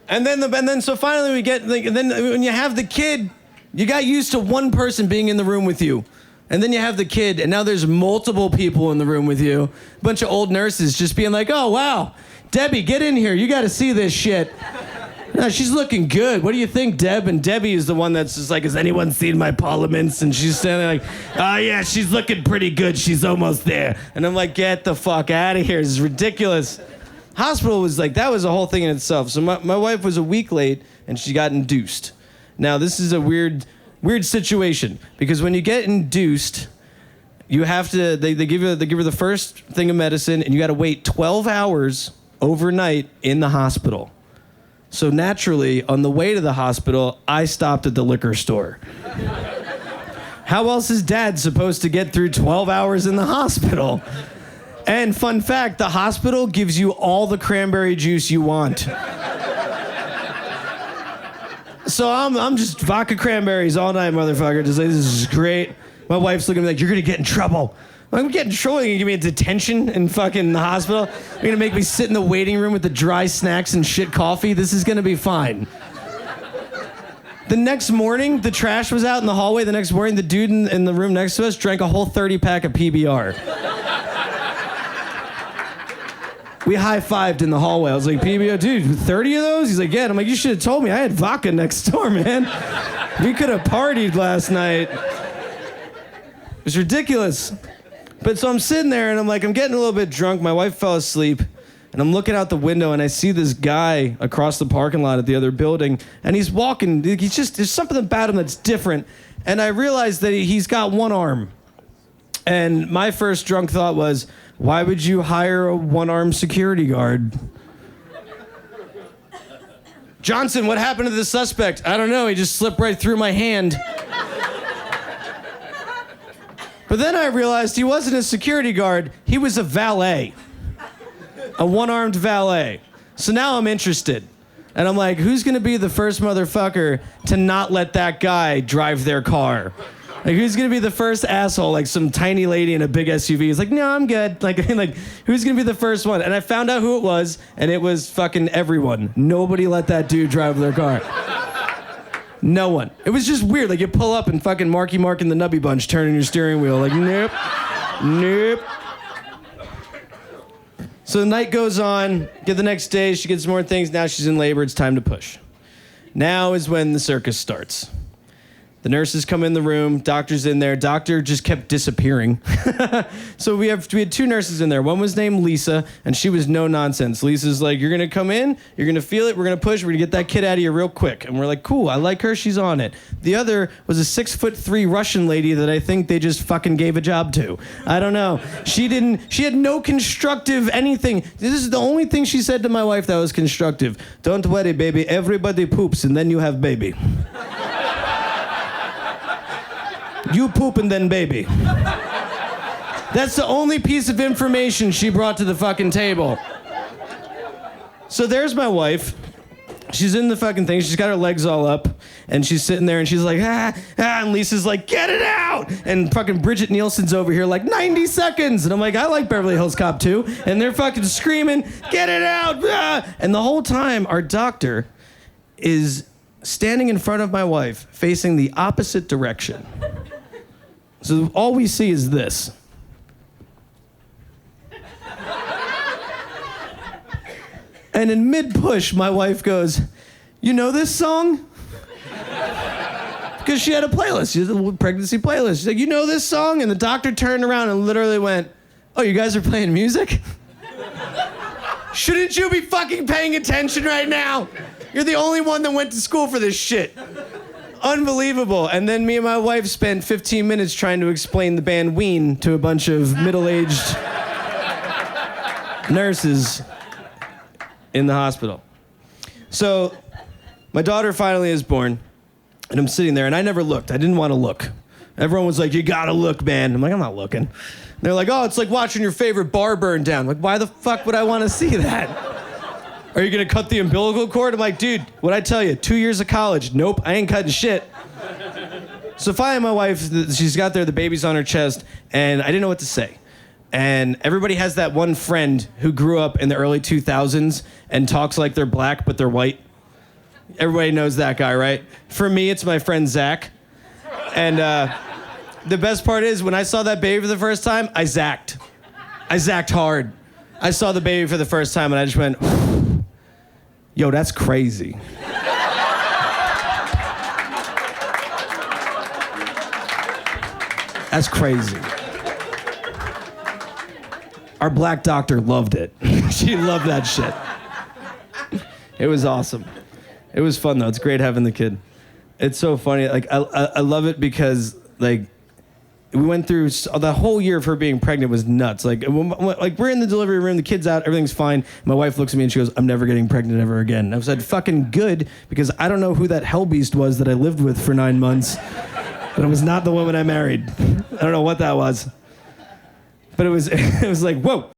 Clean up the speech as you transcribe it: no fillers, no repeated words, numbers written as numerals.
And then so finally we get, and then when you have the kid, you got used to one person being in the room with you. And then you have the kid, and now there's multiple people in the room with you. A bunch of old nurses just being like, oh, wow, Debbie, get in here. You got to see this shit. No, she's looking good. What do you think, Deb? And Debbie is the one that's just like, has anyone seen my parliaments? And she's standing like, oh, yeah, she's looking pretty good. She's almost there. And I'm like, get the fuck out of here. This is ridiculous. Hospital was like, that was a whole thing in itself. So my wife was a week late, and she got induced. Now, this is a weird situation, because when you get induced, you have to, they give her the first thing of medicine, and you got to wait 12 hours overnight in the hospital. So naturally, on the way to the hospital, I stopped at the liquor store. How else is Dad supposed to get through 12 hours in the hospital? And fun fact, the hospital gives you all the cranberry juice you want. So I'm just vodka cranberries all night, motherfucker. Just like, this is great. My wife's looking at me like, you're gonna get in trouble. I'm getting in trouble. You're gonna give me a detention in fucking the hospital? You're gonna make me sit in the waiting room with the dry snacks and shit coffee? This is gonna be fine. The next morning, the trash was out in the hallway. The next morning, the dude in the room next to us drank a whole 30-pack of PBR. We high-fived in the hallway. I was like, PBR, dude, 30 of those? He's like, yeah. And I'm like, you should have told me. I had vodka next door, man. We could have partied last night. It was ridiculous. But so I'm sitting there, and I'm like, I'm getting a little bit drunk. My wife fell asleep, and I'm looking out the window, and I see this guy across the parking lot at the other building, and he's walking. He's just, there's something about him that's different. And I realized that he's got one arm. And my first drunk thought was, why would you hire a one-armed security guard? Johnson, what happened to the suspect? I don't know. He just slipped right through my hand. But then I realized he wasn't a security guard. He was a valet. A one-armed valet. So now I'm interested. And I'm like, who's going to be the first motherfucker to not let that guy drive their car? Like, who's going to be the first asshole? Like some tiny lady in a big SUV. He's like, no, I'm good. Like, who's going to be the first one? And I found out who it was, and it was fucking everyone. Nobody let that dude drive their car. No one. It was just weird. Like, you pull up and fucking Marky Mark and the Nubby Bunch turning your steering wheel. Like, nope. Nope. So the night goes on. Get the next day. She gets more things. Now she's in labor. It's time to push. Now is when the circus starts. The nurses come in the room, doctor's in there. Doctor just kept disappearing. So we had two nurses in there. One was named Lisa, and she was no nonsense. Lisa's like, you're gonna come in, you're gonna feel it, we're gonna push, we're gonna get that kid out of here real quick. And we're like, cool, I like her, she's on it. The other was a 6'3" Russian lady that I think they just fucking gave a job to. I don't know. She had no constructive anything. This is the only thing she said to my wife that was constructive. Don't worry, baby, everybody poops and then you have baby. You poop and then baby. That's the only piece of information she brought to the fucking table. So there's my wife. She's in the fucking thing. She's got her legs all up. And she's sitting there and she's like, and Lisa's like, get it out. And fucking Bridget Nielsen's over here like, 90 seconds. And I'm like, I like Beverly Hills Cop 2. And they're fucking screaming, get it out. And the whole time, our doctor is standing in front of my wife, facing the opposite direction. So all we see is this. And in mid-push, my wife goes, you know this song? Because she had a playlist. She had a pregnancy playlist. She's like, you know this song? And the doctor turned around and literally went, oh, you guys are playing music? Shouldn't you be fucking paying attention right now? You're the only one that went to school for this shit. Unbelievable. And then me and my wife spent 15 minutes trying to explain the band Ween to a bunch of middle-aged nurses in the hospital. So my daughter finally is born, and I'm sitting there, and I never looked. I didn't want to look. Everyone was like, you gotta look, man. I'm like, I'm not looking. They're like, oh, it's like watching your favorite bar burn down. I'm like, why the fuck would I want to see that? Are you gonna cut the umbilical cord? I'm like, dude, what'd I tell you? 2 years of college. Nope, I ain't cutting shit. So finally my wife, she's got there, the baby's on her chest, and I didn't know what to say. And everybody has that one friend who grew up in the early 2000s and talks like they're black, but they're white. Everybody knows that guy, right? For me, it's my friend Zach. And the best part is when I saw that baby for the first time, I zacked. I zacked hard. I saw the baby for the first time and I just went, yo, that's crazy. That's crazy. Our black doctor loved it. She loved that shit. It was awesome. It was fun though. It's great having the kid. It's so funny. Like I love it because like we went through the whole year of her being pregnant was nuts. Like we're in the delivery room, the kid's out, everything's fine. My wife looks at me and she goes, "I'm never getting pregnant ever again." And I said, "Fucking good," because I don't know who that hell beast was that I lived with for 9 months, but it was not the woman I married. I don't know what that was, but it was like, whoa.